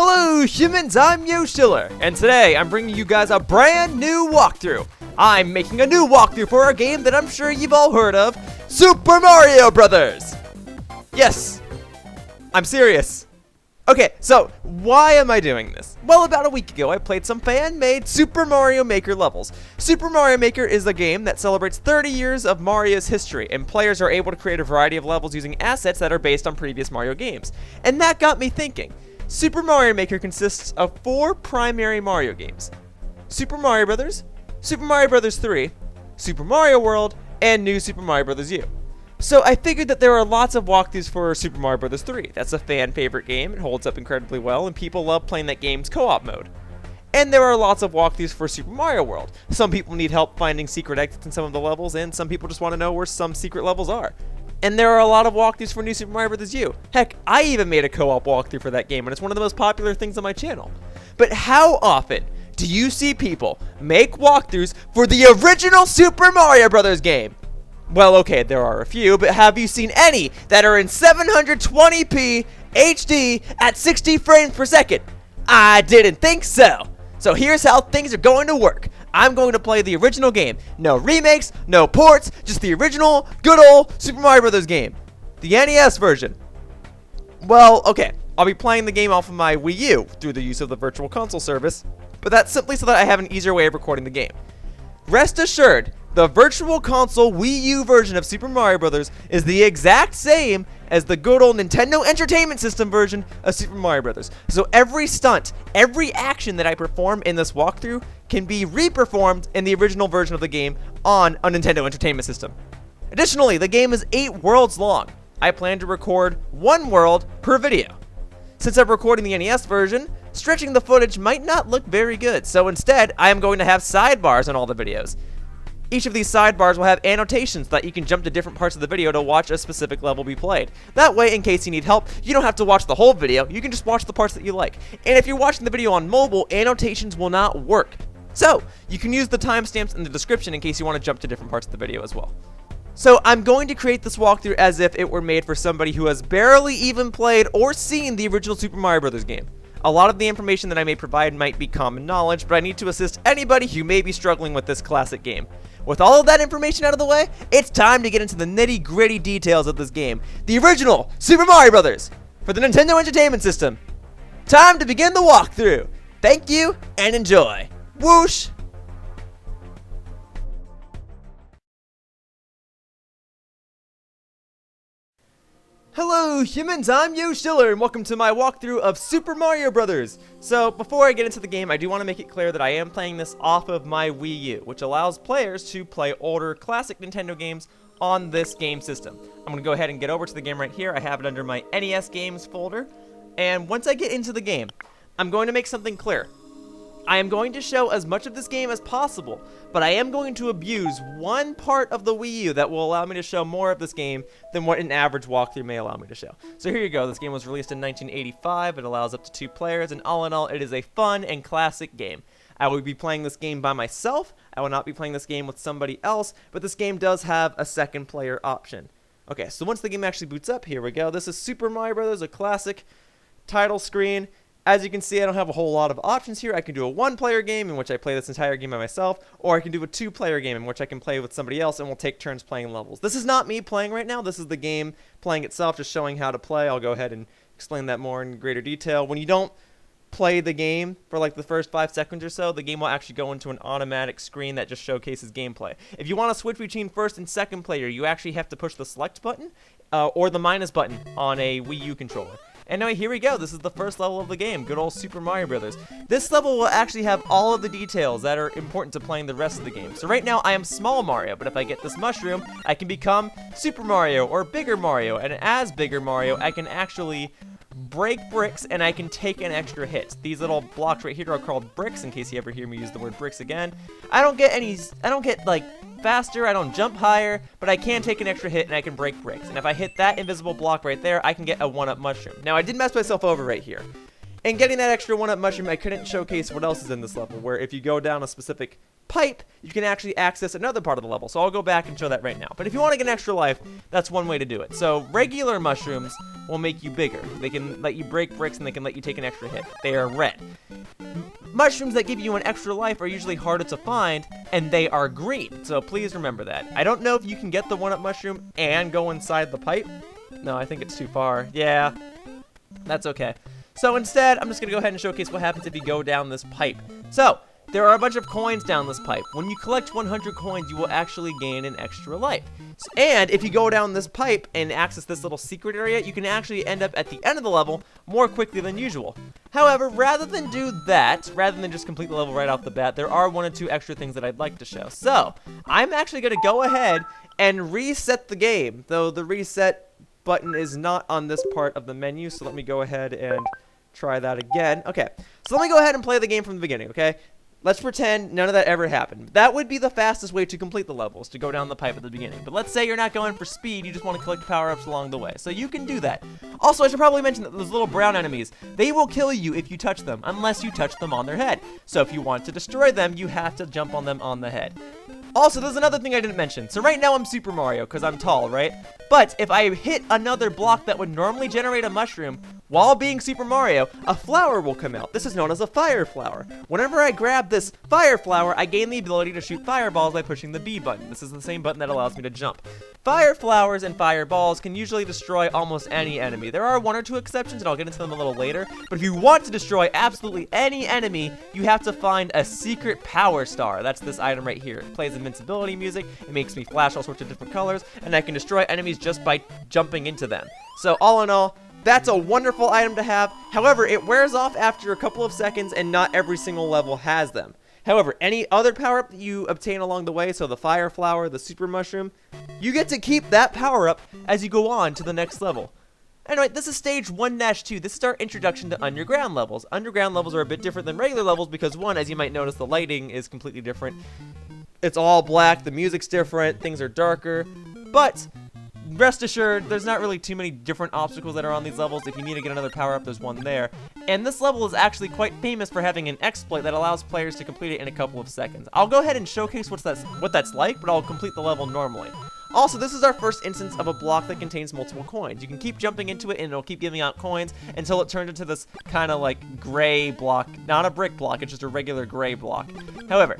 Hello humans, I'm Yoshiller, and today I'm bringing you guys a brand new walkthrough. I'm making a new walkthrough for a game that I'm sure you've all heard of, Super Mario Brothers. Yes, I'm serious. Okay, so why am I doing this? Well, about a week ago, I played some fan-made Super Mario Maker levels. Super Mario Maker is a game that celebrates 30 years of Mario's history, and players are able to create a variety of levels using assets that are based on previous Mario games. And that got me thinking. Super Mario Maker consists of 4 primary Mario games: Super Mario Brothers, Super Mario Brothers 3, Super Mario World, and New Super Mario Bros. U. So I figured that there are lots of walkthroughs for Super Mario Bros. 3. That's a fan favorite game, it holds up incredibly well, and people love playing that game's co-op mode. And there are lots of walkthroughs for Super Mario World. Some people need help finding secret exits in some of the levels, and some people just want to know where some secret levels are. And there are a lot of walkthroughs for New Super Mario Bros. U. Heck, I even made a co-op walkthrough for that game, and it's one of the most popular things on my channel. But how often do you see people make walkthroughs for the original Super Mario Bros. Game? Well, okay, there are a few, but have you seen any that are in 720p HD at 60 frames per second? I didn't think so. So here's how things are going to work. I'm going to play the original game. No remakes, no ports, just the original, good old Super Mario Bros. Game. The NES version. Well, okay, I'll be playing the game off of my Wii U through the use of the Virtual Console service, but that's simply so that I have an easier way of recording the game. Rest assured, the Virtual Console Wii U version of Super Mario Bros. Is the exact same as the good old Nintendo Entertainment System version of Super Mario Bros. So every stunt, every action that I perform in this walkthrough can be re-performed in the original version of the game on a Nintendo Entertainment System. Additionally, the game is 8 worlds long. I plan to record 1 world per video. Since I'm recording the NES version, stretching the footage might not look very good, so instead, I am going to have sidebars on all the videos. Each of these sidebars will have annotations so that you can jump to different parts of the video to watch a specific level be played. That way, in case you need help, you don't have to watch the whole video, you can just watch the parts that you like. And if you're watching the video on mobile, annotations will not work. So, you can use the timestamps in the description in case you want to jump to different parts of the video as well. So, I'm going to create this walkthrough as if it were made for somebody who has barely even played or seen the original Super Mario Bros. Game. A lot of the information that I may provide might be common knowledge, but I need to assist anybody who may be struggling with this classic game. With all of that information out of the way, it's time to get into the nitty-gritty details of this game. The original Super Mario Bros. For the Nintendo Entertainment System. Time to begin the walkthrough. Thank you and enjoy. Whoosh! Hello humans, I'm Yoshiller, and welcome to my walkthrough of Super Mario Brothers. So, before I get into the game, I do want to make it clear that I am playing this off of my Wii U, which allows players to play older classic Nintendo games on this game system. I'm going to go ahead and get over to the game right here. I have it under my NES games folder, and once I get into the game, I'm going to make something clear. I am going to show as much of this game as possible, but I am going to abuse one part of the Wii U that will allow me to show more of this game than what an average walkthrough may allow me to show. So here you go, this game was released in 1985, it allows up to 2 players, and all in all, it is a fun and classic game. I will be playing this game by myself, I will not be playing this game with somebody else, but this game does have a second player option. Okay, so once the game actually boots up, here we go, this is Super Mario Bros., a classic title screen. As you can see, I don't have a whole lot of options here. I can do a 1-player game in which I play this entire game by myself, or I can do a 2-player game in which I can play with somebody else and we'll take turns playing levels. This is not me playing right now. This is the game playing itself, just showing how to play. I'll go ahead and explain that more in greater detail. When you don't play the game for like the first 5 seconds or so, the game will actually go into an automatic screen that just showcases gameplay. If you want to switch between first and second player, you actually have to push the select button or the minus button on a Wii U controller. And anyway, here we go. This is the first level of the game, good old Super Mario Brothers. This level will actually have all of the details that are important to playing the rest of the game. So right now, I am Small Mario, but if I get this mushroom, I can become Super Mario or Bigger Mario. And as Bigger Mario, I can actually break bricks and I can take an extra hit. These little blocks right here are called bricks, in case you ever hear me use the word bricks again. I don't get like faster, I don't jump higher, but I can take an extra hit and I can break bricks. And if I hit that invisible block right there, I can get a 1-up mushroom. Now I did mess myself over right here. And getting that extra 1-up mushroom, I couldn't showcase what else is in this level, where if you go down a specific pipe, you can actually access another part of the level. So I'll go back and show that right now. But if you want to get an extra life, that's one way to do it. So regular mushrooms will make you bigger. They can let you break bricks and they can let you take an extra hit. They are red. Mushrooms that give you an extra life are usually harder to find, and they are green. So please remember that. I don't know if you can get the 1-up mushroom and go inside the pipe. No, I think it's too far. Yeah, that's okay. So instead, I'm just going to go ahead and showcase what happens if you go down this pipe. So, there are a bunch of coins down this pipe. When you collect 100 coins, you will actually gain an extra life. And if you go down this pipe and access this little secret area, you can actually end up at the end of the level more quickly than usual. However, rather than do that, rather than just complete the level right off the bat, there are 1 or 2 extra things that I'd like to show. So, I'm actually going to go ahead and reset the game, though the reset button is not on this part of the menu, so let me go ahead and try that again. Okay, so let me go ahead and play the game from the beginning, okay? Let's pretend none of that ever happened. That would be the fastest way to complete the levels, to go down the pipe at the beginning. But let's say you're not going for speed, you just want to collect power-ups along the way. So you can do that. Also, I should probably mention that those little brown enemies, they will kill you if you touch them, unless you touch them on their head. So if you want to destroy them, you have to jump on them on the head. Also, there's another thing I didn't mention. So right now I'm Super Mario, because I'm tall, right? But if I hit another block that would normally generate a mushroom, while being Super Mario, a flower will come out. This is known as a fire flower. Whenever I grab this fire flower, I gain the ability to shoot fireballs by pushing the B button. This is the same button that allows me to jump. Fire flowers and fireballs can usually destroy almost any enemy. There are 1 or 2 exceptions, and I'll get into them a little later. But if you want to destroy absolutely any enemy, you have to find a secret power star. That's this item right here. It plays invincibility music, it makes me flash all sorts of different colors, and I can destroy enemies just by jumping into them. So all in all, that's a wonderful item to have. However, it wears off after a couple of seconds, and not every single level has them. However, any other power-up that you obtain along the way, so the fire flower, the super mushroom, you get to keep that power-up as you go on to the next level. Anyway, this is stage 1-2. This is our introduction to underground levels. Underground levels are a bit different than regular levels because, one, as you might notice, the lighting is completely different. It's all black, the music's different, things are darker, but rest assured, there's not really too many different obstacles that are on these levels. If you need to get another power-up, there's one there. And this level is actually quite famous for having an exploit that allows players to complete it in a couple of seconds. I'll go ahead and showcase what that's like, but I'll complete the level normally. Also, this is our first instance of a block that contains multiple coins. You can keep jumping into it and it'll keep giving out coins until it turns into this kind of like gray block. Not a brick block, it's just a regular gray block. However,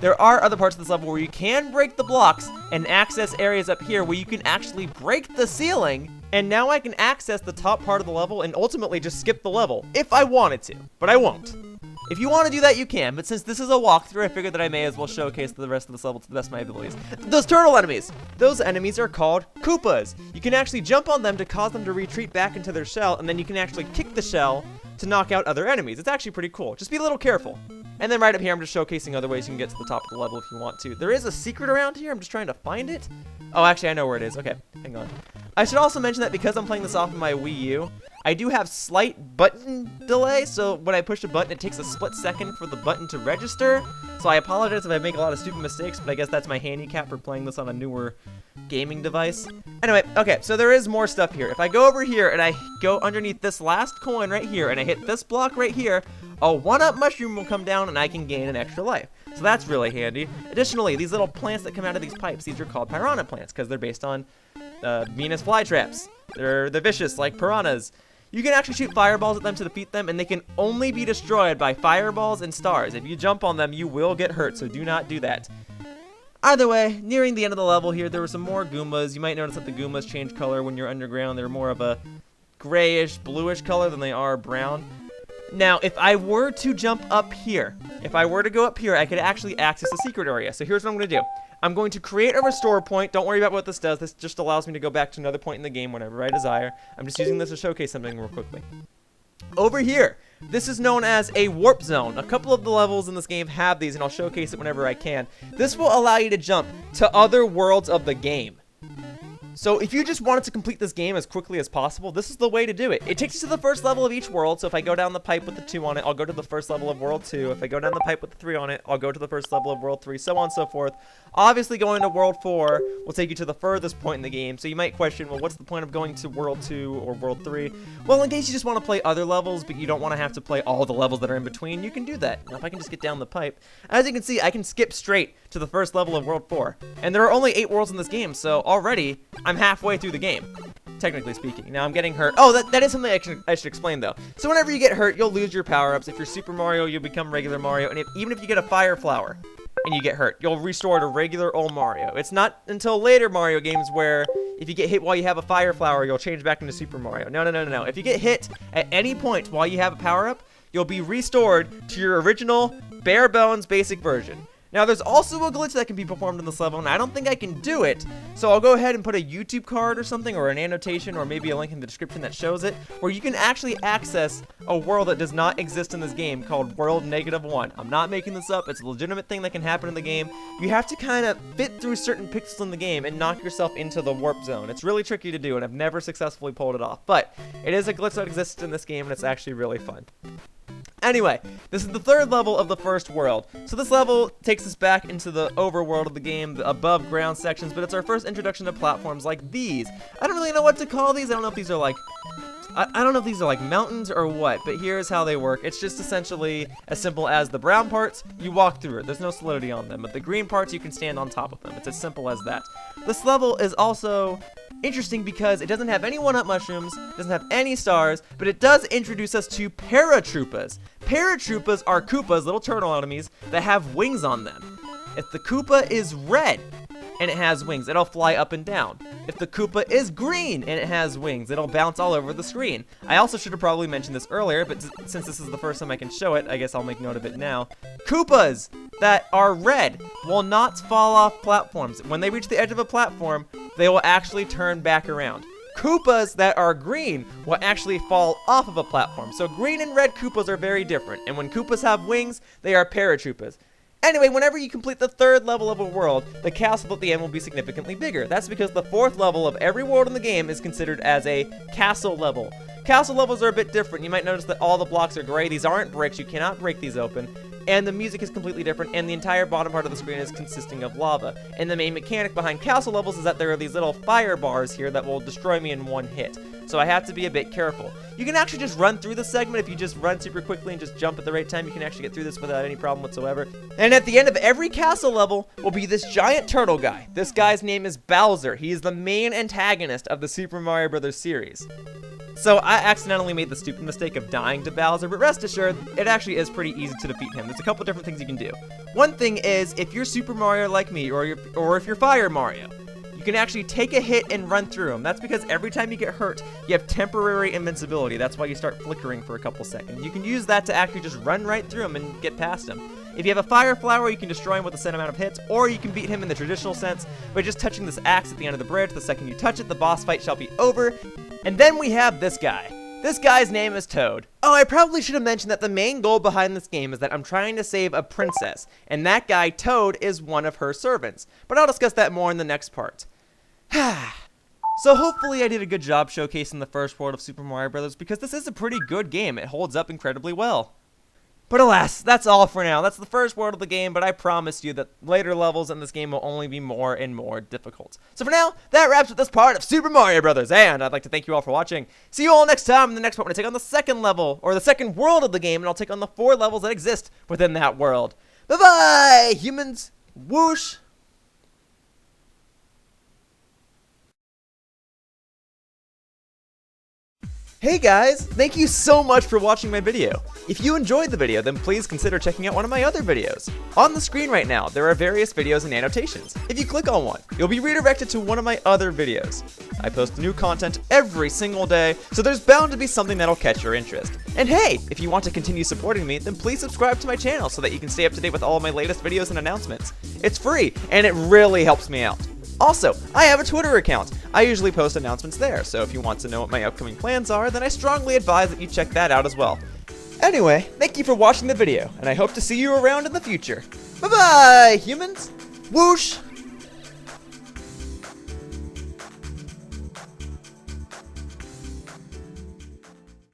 there are other parts of this level where you can break the blocks and access areas up here where you can actually break the ceiling, and now I can access the top part of the level and ultimately just skip the level if I wanted to, but I won't. If you want to do that, you can, but since this is a walkthrough, I figured that I may as well showcase the rest of this level to the best of my abilities. Those turtle enemies! Those enemies are called Koopas. You can actually jump on them to cause them to retreat back into their shell, and then you can actually kick the shell to knock out other enemies. It's actually pretty cool. Just be a little careful. And then right up here, I'm just showcasing other ways you can get to the top of the level if you want to. There is a secret around here. I'm just trying to find it. Oh, actually, I know where it is. Okay, hang on. I should also mention that because I'm playing this off of my Wii U, I do have slight button delay, so when I push a button, it takes a split second for the button to register. So I apologize if I make a lot of stupid mistakes, but I guess that's my handicap for playing this on a newer gaming device. Anyway, okay, so there is more stuff here. If I go over here and I go underneath this last coin right here, and I hit this block right here, a 1-up mushroom will come down and I can gain an extra life. So that's really handy. Additionally, these little plants that come out of these pipes, these are called piranha plants because they're based on Venus flytraps. They're vicious like piranhas. You can actually shoot fireballs at them to defeat them, and they can only be destroyed by fireballs and stars. If you jump on them, you will get hurt, so do not do that. Either way, nearing the end of the level here, there were some more Goombas. You might notice that the Goombas change color when you're underground. They're more of a grayish, bluish color than they are brown. Now, if I were to jump up here, if I were to go up here, I could actually access a secret area. So here's what I'm going to do. I'm going to create a restore point. Don't worry about what this does. This just allows me to go back to another point in the game whenever I desire. I'm just using this to showcase something real quickly. Over here, this is known as a warp zone. A couple of the levels in this game have these, and I'll showcase it whenever I can. This will allow you to jump to other worlds of the game. So if you just wanted to complete this game as quickly as possible, this is the way to do it. It takes you to the first level of each world. So if I go down the pipe with the 2 on it, I'll go to the first level of world 2. If I go down the pipe with the 3 on it, I'll go to the first level of world 3, so on and so forth. Obviously, going to world 4 will take you to the furthest point in the game. So you might question, well, what's the point of going to world 2 or world 3? Well, in case you just want to play other levels, but you don't want to have to play all the levels that are in between, you can do that. Now, if I can just get down the pipe, as you can see, I can skip straight to the first level of world 4. And there are only 8 worlds in this game, so already I'm halfway through the game, technically speaking. Now I'm getting hurt. Oh, that is something I should explain, though. So whenever you get hurt, you'll lose your power-ups. If you're Super Mario, you'll become regular Mario. And even if you get a fire flower and you get hurt, you'll restore to regular old Mario. It's not until later Mario games where if you get hit while you have a fire flower, you'll change back into Super Mario. No. If you get hit at any point while you have a power-up, you'll be restored to your original, bare bones, basic version. Now, there's also a glitch that can be performed in this level, and I don't think I can do it, so I'll go ahead and put a YouTube card or something, or an annotation, or maybe a link in the description that shows it, where you can actually access a world that does not exist in this game called World -1. I'm not making this up. It's a legitimate thing that can happen in the game. You have to kind of fit through certain pixels in the game and knock yourself into the warp zone. It's really tricky to do, and I've never successfully pulled it off, but it is a glitch that exists in this game, and it's actually really fun. Anyway, this is the 3rd level of the first world. So this level takes us back into the overworld of the game, the above ground sections, but it's our first introduction to platforms like these. I don't really know what to call these. I don't know if these are like I don't know if these are like mountains or what, but here's how they work. It's just essentially as simple as the brown parts, you walk through it. There's no solidity on them, but the green parts, you can stand on top of them. It's as simple as that. This level is also interesting because it doesn't have any one-up mushrooms, doesn't have any stars, but it does introduce us to paratroopas. Paratroopas are Koopas, little turtle enemies, that have wings on them. If the Koopa is red and it has wings, it'll fly up and down. If the Koopa is green and it has wings, it'll bounce all over the screen. I also should have probably mentioned this earlier, but since this is the first time I can show it, I guess I'll make note of it now. Koopas that are red will not fall off platforms. When they reach the edge of a platform, they will actually turn back around. Koopas that are green will actually fall off of a platform. So green and red Koopas are very different. And when Koopas have wings, they are paratroopas. Anyway, whenever you complete the 3rd level of a world, the castle at the end will be significantly bigger. That's because the 4th level of every world in the game is considered as a castle level. Castle levels are a bit different. You might notice that all the blocks are gray. These aren't bricks. You cannot break these open. And the music is completely different, and the entire bottom part of the screen is consisting of lava. And the main mechanic behind castle levels is that there are these little fire bars here that will destroy me in one hit. So I have to be a bit careful. You can actually just run through the segment. If you just run super quickly and just jump at the right time, you can actually get through this without any problem whatsoever. And at the end of every castle level will be this giant turtle guy. This guy's name is Bowser. He is the main antagonist of the Super Mario Bros. Series. So I accidentally made the stupid mistake of dying to Bowser, but rest assured, it actually is pretty easy to defeat him. There's a couple different things you can do. One thing is, if you're Super Mario like me, or if you're Fire Mario, you can actually take a hit and run through him. That's because every time you get hurt, you have temporary invincibility. That's why you start flickering for a couple seconds. You can use that to actually just run right through him and get past him. If you have a fire flower, you can destroy him with a set amount of hits, or you can beat him in the traditional sense by just touching this axe at the end of the bridge. The second you touch it, the boss fight shall be over. And then we have this guy. This guy's name is Toad. Oh, I probably should have mentioned that the main goal behind this game is that I'm trying to save a princess, and that guy, Toad, is one of her servants. But I'll discuss that more in the next part. So hopefully I did a good job showcasing the first world of Super Mario Bros. Because this is a pretty good game. It holds up incredibly well. But alas, that's all for now. That's the first world of the game, but I promise you that later levels in this game will only be more and more difficult. So for now, that wraps up this part of Super Mario Bros. And I'd like to thank you all for watching. See you all next time in the next part when I take on the second level, or the second world of the game, and I'll take on the 4 levels that exist within that world. Bye-bye, humans. Whoosh. Hey guys, thank you so much for watching my video. If you enjoyed the video, then please consider checking out one of my other videos. On the screen right now, there are various videos and annotations. If you click on one, you'll be redirected to one of my other videos. I post new content every single day, so there's bound to be something that'll catch your interest. And hey, if you want to continue supporting me, then please subscribe to my channel so that you can stay up to date with all of my latest videos and announcements. It's free, and it really helps me out. Also, I have a Twitter account. I usually post announcements there, so if you want to know what my upcoming plans are, then I strongly advise that you check that out as well. Anyway, thank you for watching the video, and I hope to see you around in the future. Bye-bye, humans! Whoosh!